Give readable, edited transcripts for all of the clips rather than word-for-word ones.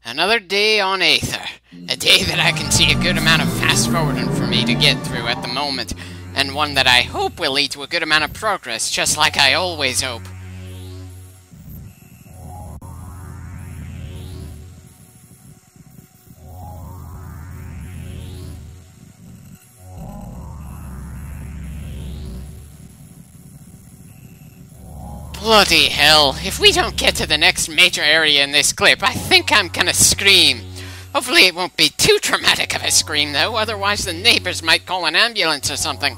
Another day on Aether. A day that I can see a good amount of fast-forwarding for me to get through at the moment, and one that I hope will lead to a good amount of progress, just like I always hope. Bloody hell, if we don't get to the next major area in this clip, I think I'm gonna scream. Hopefully it won't be too traumatic of a scream though, otherwise the neighbors might call an ambulance or something.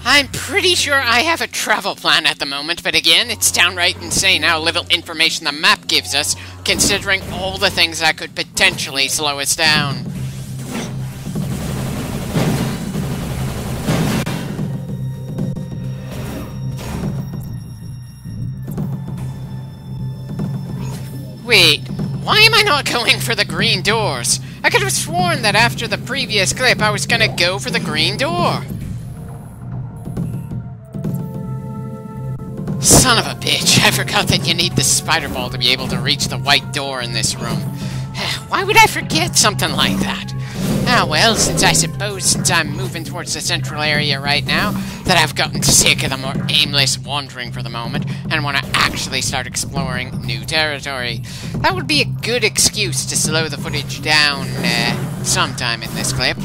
I'm pretty sure I have a travel plan at the moment, but again, it's downright insane how little information the map gives us, considering all the things that could potentially slow us down. Wait, why am I not going for the green doors? I could have sworn that after the previous clip I was gonna go for the green door. Son of a bitch, I forgot that you need the spider ball to be able to reach the white door in this room. Why would I forget something like that? Ah well, since I'm moving towards the central area right now, that I've gotten sick of the more aimless wandering for the moment, and want to actually start exploring new territory. That would be a good excuse to slow the footage down, sometime in this clip.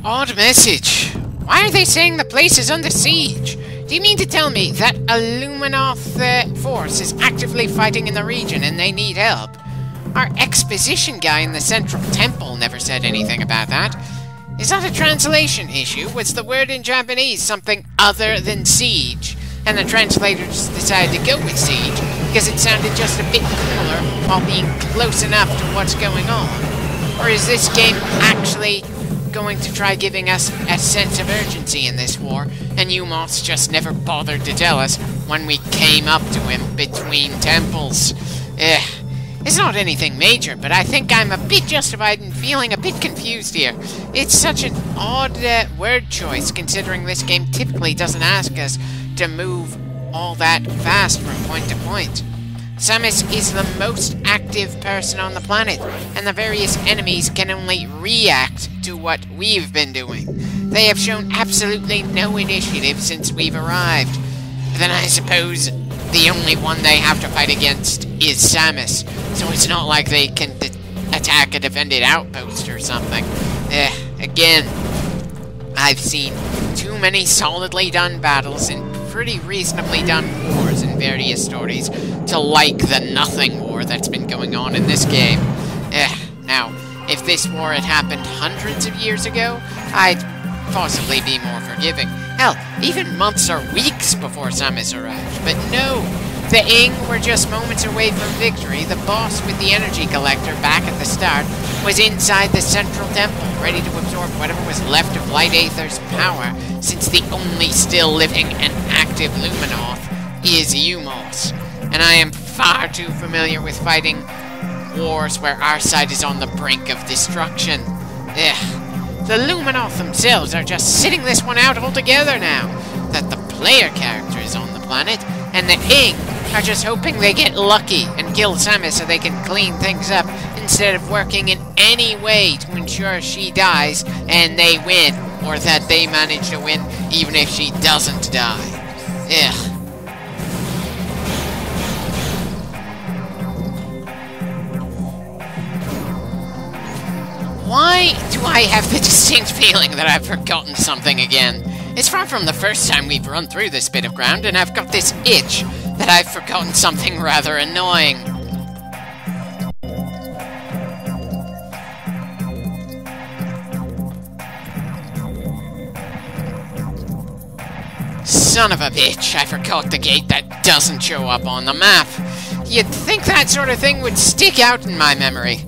Odd message. Why are they saying the place is under siege? Do you mean to tell me that Illuminoth force is actively fighting in the region and they need help? Our exposition guy in the central temple never said anything about that. Is that a translation issue? Was the word in Japanese something other than siege? And the translators decided to go with siege because it sounded just a bit cooler while being close enough to what's going on? Or is this game actually going to try giving us a sense of urgency in this war, and Umos just never bothered to tell us when we came up to him between temples? It's not anything major, but I think I'm a bit justified in feeling a bit confused here. It's such an odd word choice, considering this game typically doesn't ask us to move all that fast from point to point. Samus is the most active person on the planet, and the various enemies can only react to what we've been doing. They have shown absolutely no initiative since we've arrived. Then I suppose the only one they have to fight against is Samus, so it's not like they can attack a defended outpost or something. Again, I've seen too many solidly done battles in pretty reasonably done wars in various stories to like the nothing war that's been going on in this game. Now, if this war had happened hundreds of years ago, I'd possibly be more forgiving. Hell, even months or weeks before Samus arrived. But no, the Ing were just moments away from victory. The boss with the energy collector back at the start was inside the central temple, ready to absorb whatever was left of Light Aether's power, since the only still living and active Luminoth is Umos. And I am far too familiar with fighting wars where our side is on the brink of destruction. The Luminoth themselves are just sitting this one out altogether now, that the player character is on the planet, and the Ing are just hoping they get lucky and kill Samus so they can clean things up, instead of working in any way to ensure she dies and they win, or that they manage to win even if she doesn't die. Why do I have the distinct feeling that I've forgotten something again? It's far from the first time we've run through this bit of ground, and I've got this itch that I've forgotten something rather annoying. Son of a bitch, I forgot the gate that doesn't show up on the map. You'd think that sort of thing would stick out in my memory.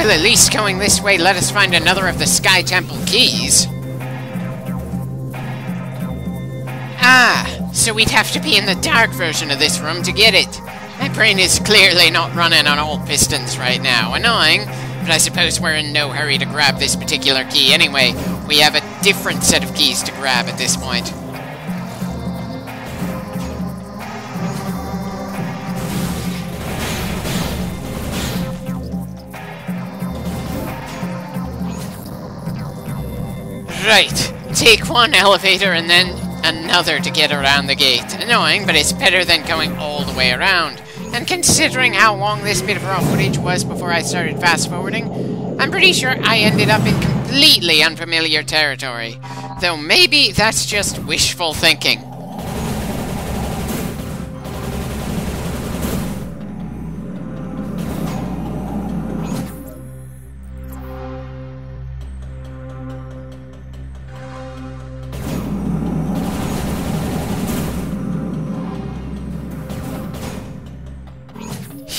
Well, at least going this way let us find another of the Sky Temple keys. Ah, so we'd have to be in the dark version of this room to get it. My brain is clearly not running on all pistons right now. Annoying, but I suppose we're in no hurry to grab this particular key anyway. We have a different set of keys to grab at this point. Right, take one elevator and then another to get around the gate. Annoying, but it's better than going all the way around. And considering how long this bit of raw footage was before I started fast-forwarding, I'm pretty sure I ended up in completely unfamiliar territory. Though maybe that's just wishful thinking.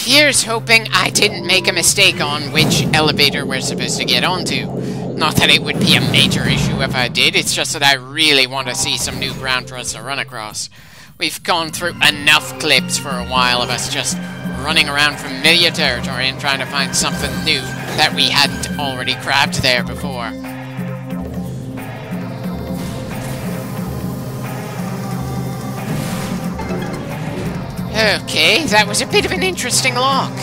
Here's hoping I didn't make a mistake on which elevator we're supposed to get onto. Not that it would be a major issue if I did, it's just that I really want to see some new ground for us to run across. We've gone through enough clips for a while of us just running around familiar territory and trying to find something new that we hadn't already grabbed there before. Okay, that was a bit of an interesting lock.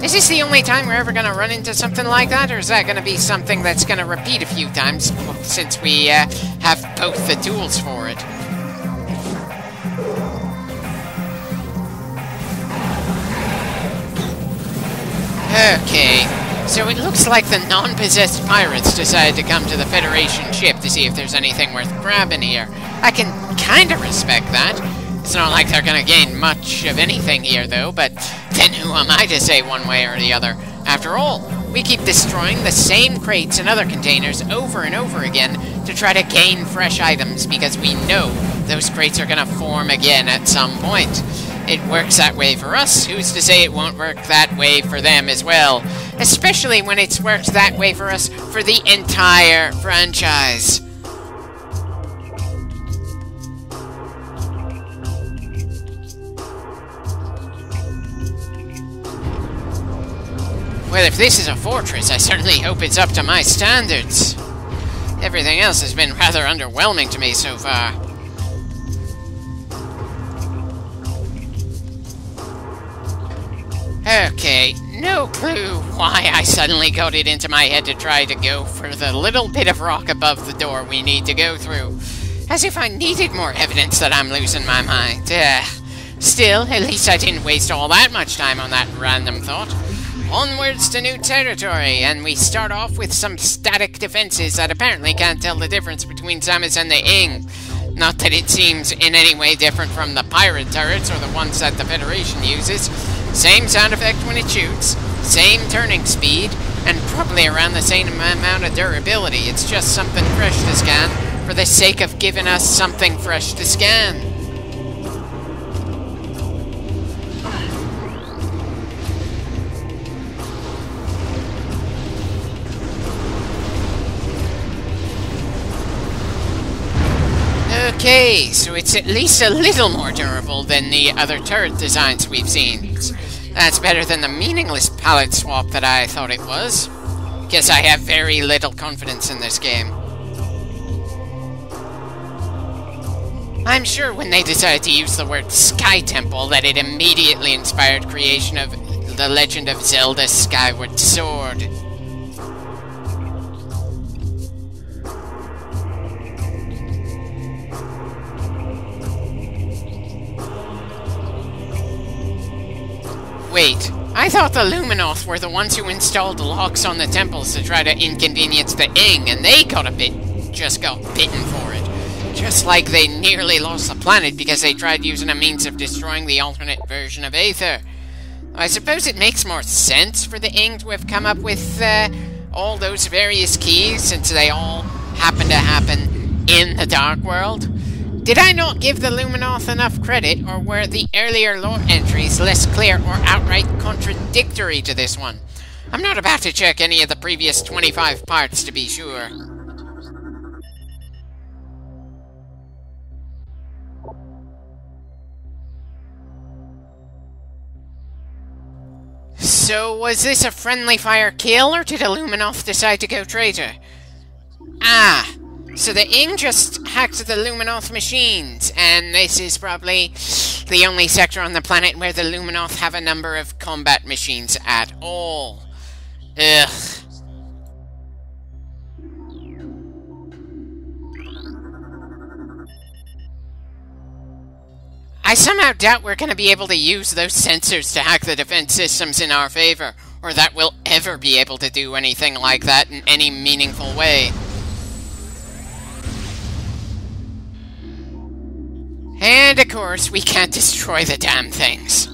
Is this the only time we're ever going to run into something like that, or is that going to be something that's going to repeat a few times since we have both the tools for it? Okay, so it looks like the non-possessed pirates decided to come to the Federation ship to see if there's anything worth grabbing here. I can kind of respect that. It's not like they're gonna gain much of anything here, though, but then who am I to say one way or the other? After all, we keep destroying the same crates and other containers over and over again to try to gain fresh items because we know those crates are gonna form again at some point. It works that way for us, who's to say it won't work that way for them as well? Especially when it's worked that way for us for the entire franchise. Well, if this is a fortress, I certainly hope it's up to my standards. Everything else has been rather underwhelming to me so far. Okay, no clue why I suddenly got it into my head to try to go for the little bit of rock above the door we need to go through. As if I needed more evidence that I'm losing my mind. Still, at least I didn't waste all that much time on that random thought. Onwards to new territory, and we start off with some static defenses that apparently can't tell the difference between Samus and the Ing. Not that it seems in any way different from the pirate turrets or the ones that the Federation uses. Same sound effect when it shoots, same turning speed, and probably around the same amount of durability. It's just something fresh to scan for the sake of giving us something fresh to scan. Okay, so it's at least a little more durable than the other turret designs we've seen. That's better than the meaningless palette swap that I thought it was. Guess I have very little confidence in this game. I'm sure when they decided to use the word Sky Temple that it immediately inspired creation of The Legend of Zelda Skyward Sword. Wait, I thought the Luminoth were the ones who installed locks on the temples to try to inconvenience the Ing, and they got bitten for it. Just like they nearly lost the planet because they tried using a means of destroying the alternate version of Aether. I suppose it makes more sense for the Ing to have come up with all those various keys, since they all happen to happen in the Dark World. Did I not give the Luminoth enough credit, or were the earlier lore entries less clear or outright contradictory to this one? I'm not about to check any of the previous 25 parts to be sure. So, was this a friendly fire kill, or did Illuminoth decide to go traitor? Ah, so the Ing just hacked the Luminoth machines, and this is probably the only sector on the planet where the Luminoth have a number of combat machines at all. Ugh. I somehow doubt we're going to be able to use those sensors to hack the defense systems in our favor, or that we'll ever be able to do anything like that in any meaningful way. And of course, we can't destroy the damn things.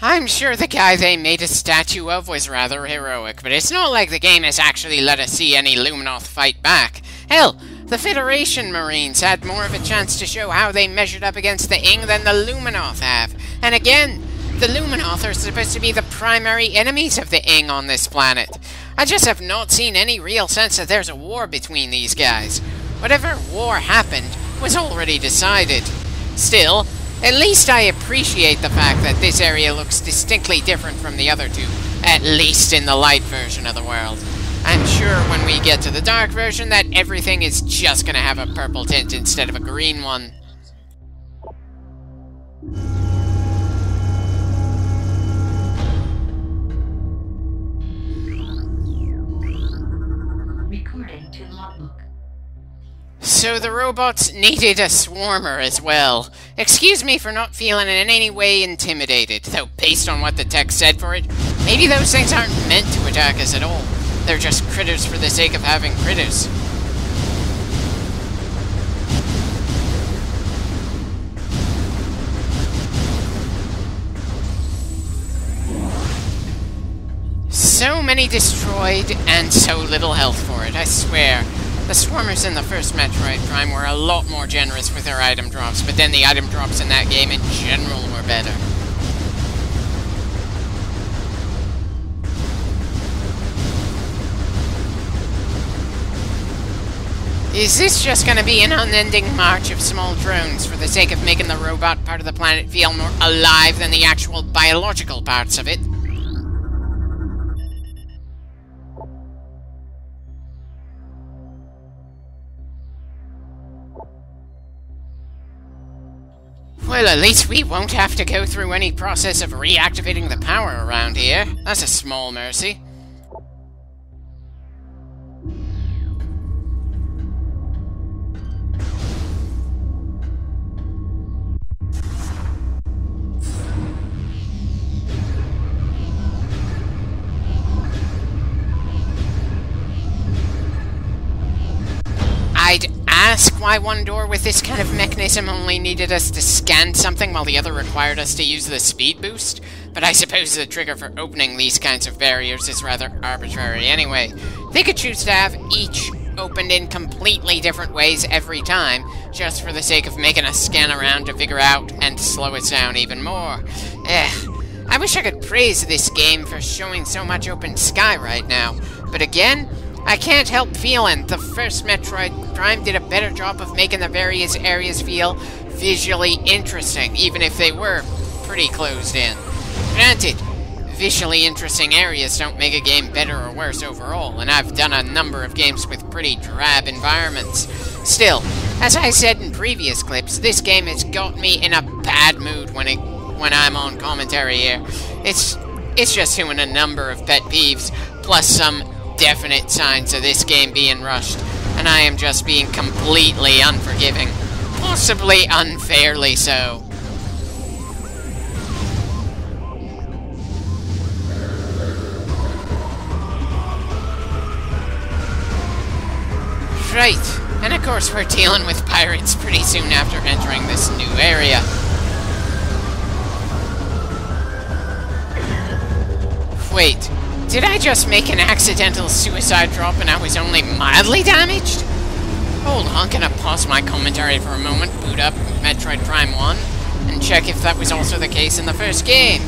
I'm sure the guy they made a statue of was rather heroic, but it's not like the game has actually let us see any Luminoth fight back. Hell, the Federation Marines had more of a chance to show how they measured up against the Ing than the Luminoth have. And again, the Luminoth are supposed to be the primary enemies of the Ing on this planet. I just have not seen any real sense that there's a war between these guys. Whatever war happened was already decided. Still, at least I appreciate the fact that this area looks distinctly different from the other two, at least in the light version of the world. I'm sure when we get to the dark version that everything is just gonna have a purple tint instead of a green one. Recording to logbook. So the robots needed a swarmer as well. Excuse me for not feeling in any way intimidated, though based on what the text said for it, maybe those things aren't meant to attack us at all. They're just critters for the sake of having critters. So many destroyed, and so little health for it, I swear. The swarmers in the first Metroid Prime were a lot more generous with their item drops, but then the item drops in that game in general were better. Is this just gonna be an unending march of small drones for the sake of making the robot part of the planet feel more alive than the actual biological parts of it? Well, at least we won't have to go through any process of reactivating the power around here. That's a small mercy. I'd ask why one door with this kind of mechanism only needed us to scan something while the other required us to use the speed boost, but I suppose the trigger for opening these kinds of barriers is rather arbitrary anyway. They could choose to have each opened in completely different ways every time, just for the sake of making us scan around to figure out and slow us down even more. I wish I could praise this game for showing so much open sky right now, but again, I can't help feeling the first Metroid Prime did a better job of making the various areas feel visually interesting, even if they were pretty closed in. Granted, visually interesting areas don't make a game better or worse overall, and I've done a number of games with pretty drab environments. Still, as I said in previous clips, this game has got me in a bad mood when I'm on commentary here. It's just doing a number of pet peeves, plus some definite signs of this game being rushed, and I am just being completely unforgiving. Possibly unfairly so. Right, and of course we're dealing with pirates pretty soon after entering this new area. Wait, did I just make an accidental suicide drop and I was only mildly damaged? Hold on, can I pause my commentary for a moment, boot up Metroid Prime 1? and check if that was also the case in the first game.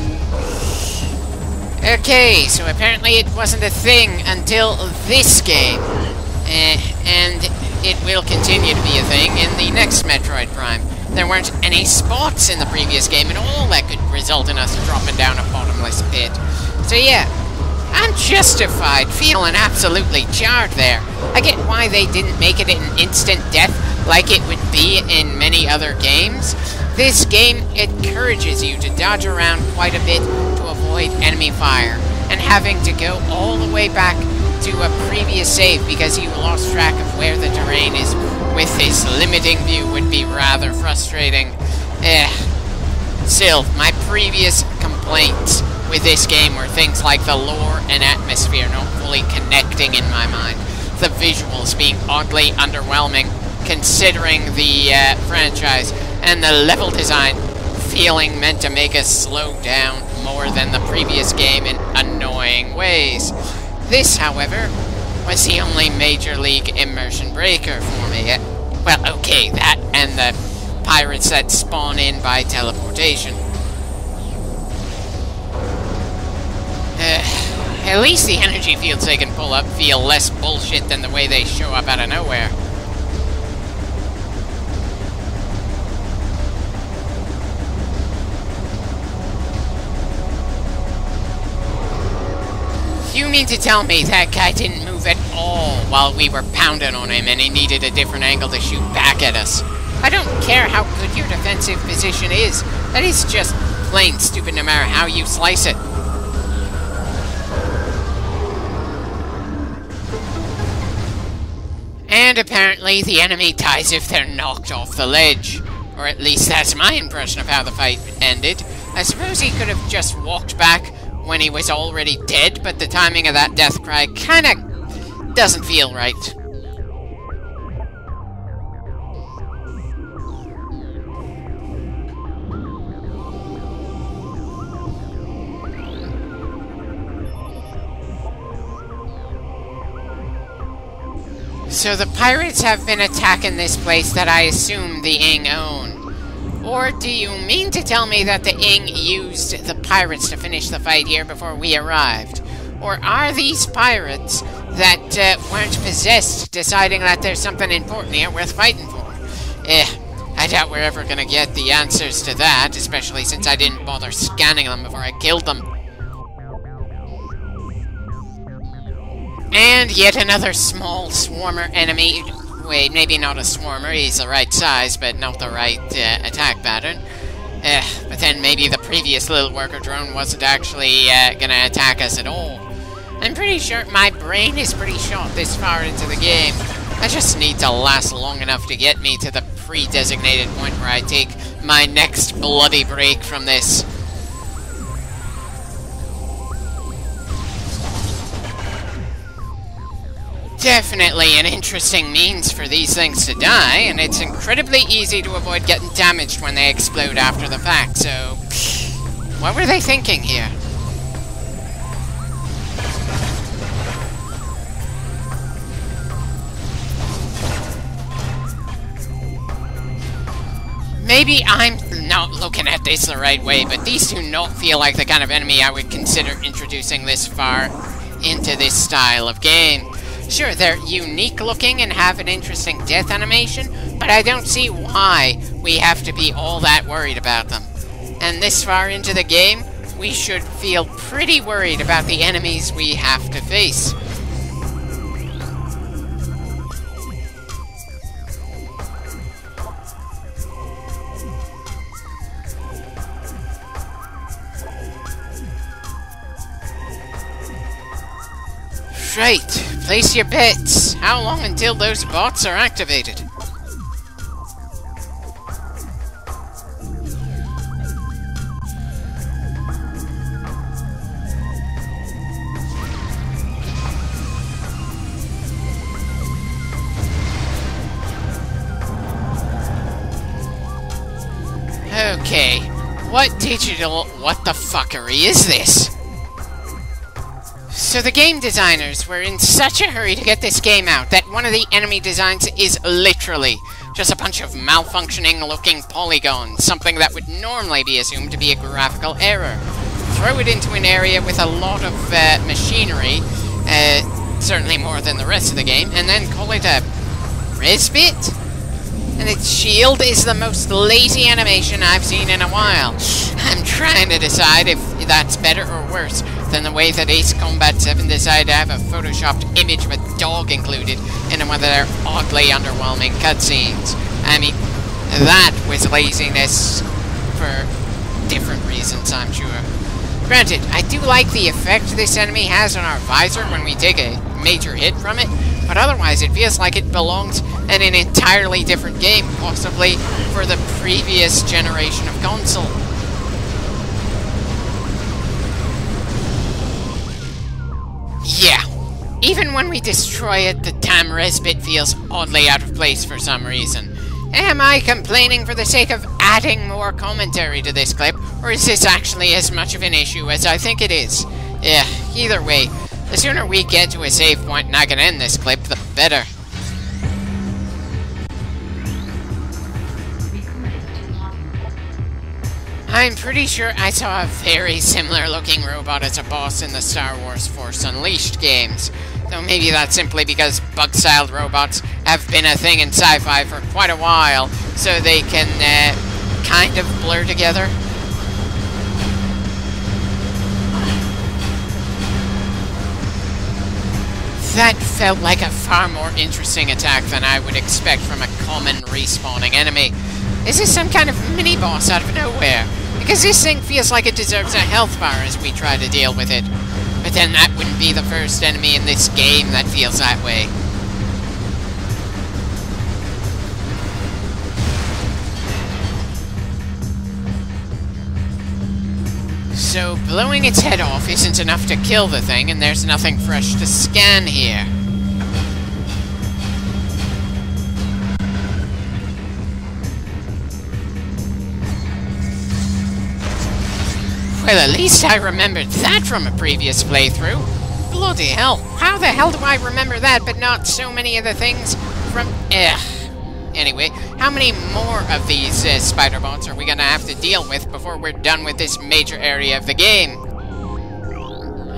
Okay, so apparently it wasn't a thing until this game. And it will continue to be a thing in the next Metroid Prime. There weren't any spots in the previous game at all that could result in us dropping down a bottomless pit. So yeah, I'm justified feeling absolutely jarred there. I get why they didn't make it an instant death like it would be in many other games. This game encourages you to dodge around quite a bit to avoid enemy fire, and having to go all the way back to a previous save because you lost track of where the terrain is with this limiting view would be rather frustrating. Still, my previous complaints with this game were things like the lore and atmosphere not fully connecting in my mind, the visuals being oddly underwhelming considering the franchise, and the level design feeling meant to make us slow down more than the previous game in annoying ways. This, however, was the only Major League immersion breaker for me. Well, okay, that and the pirates that spawn in by teleportation. At least the energy fields they can pull up feel less bullshit than the way they show up out of nowhere. You mean to tell me that guy didn't move at all while we were pounding on him and he needed a different angle to shoot back at us? I don't care how good your defensive position is. That is just plain stupid no matter how you slice it. And apparently the enemy dies if they're knocked off the ledge. Or at least that's my impression of how the fight ended. I suppose he could have just walked back when he was already dead, but the timing of that death cry kinda doesn't feel right. So the pirates have been attacking this place that I assume the Ing own. Or do you mean to tell me that the Ing used the pirates to finish the fight here before we arrived? Or are these pirates that weren't possessed deciding that there's something important here worth fighting for? I doubt we're ever gonna get the answers to that, especially since I didn't bother scanning them before I killed them. And yet another small swarmer enemy. Wait, maybe not a swarmer, he's the right size, but not the right attack pattern. But then maybe the previous little worker drone wasn't actually gonna attack us at all. I'm pretty sure my brain is pretty shot this far into the game. I just need to last long enough to get me to the pre-designated point where I take my next bloody break from this. Definitely an interesting means for these things to die, and it's incredibly easy to avoid getting damaged when they explode after the fact, so... what were they thinking here? Maybe I'm not looking at this the right way, but these do not feel like the kind of enemy I would consider introducing this far into this style of game. Sure, they're unique looking and have an interesting death animation, but I don't see why we have to be all that worried about them. And this far into the game, we should feel pretty worried about the enemies we have to face. Right, place your bets. How long until those bots are activated? Okay, what the fuckery is this? So the game designers were in such a hurry to get this game out that one of the enemy designs is literally Just a bunch of malfunctioning-looking polygons, something that would normally be assumed to be a graphical error. Throw it into an area with a lot of machinery, certainly more than the rest of the game, and then call it a Resbit? And its shield is the most lazy animation I've seen in a while. I'm trying to decide if that's better or worse than the way that Ace Combat 7 decided to have a photoshopped image of a dog included in one of their oddly underwhelming cutscenes. I mean, that was laziness for different reasons, I'm sure. Granted, I do like the effect this enemy has on our visor when we take a major hit from it, but otherwise it feels like it belongs in an entirely different game, possibly for the previous generation of console. Yeah, even when we destroy it, the damn Resbit feels oddly out of place for some reason. Am I complaining for the sake of adding more commentary to this clip, or is this actually as much of an issue as I think it is? Yeah, either way, the sooner we get to a save point and I can end this clip, the better. I'm pretty sure I saw a very similar looking robot as a boss in the Star Wars Force Unleashed games. Though maybe that's simply because bug-styled robots have been a thing in sci-fi for quite a while, so they can kind of blur together. That felt like a far more interesting attack than I would expect from a common respawning enemy. Is this some kind of mini-boss out of nowhere? Because this thing feels like it deserves a health bar as we try to deal with it. But then that wouldn't be the first enemy in this game that feels that way. So, blowing its head off isn't enough to kill the thing, and there's nothing fresh to scan here. Well, at least I remembered that from a previous playthrough. Bloody hell, how the hell do I remember that but not so many of the things from... Anyway, how many more of these spider bots are we gonna have to deal with before we're done with this major area of the game?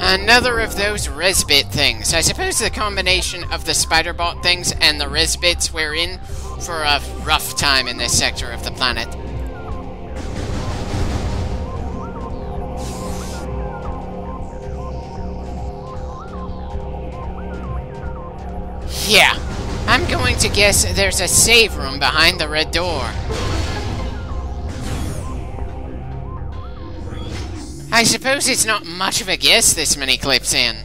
Another of those Resbit things. I suppose the combination of the spider bot things and the Resbits we're in for a rough time in this sector of the planet. Yeah, I'm going to guess there's a save room behind the red door. I suppose it's not much of a guess this many clips in.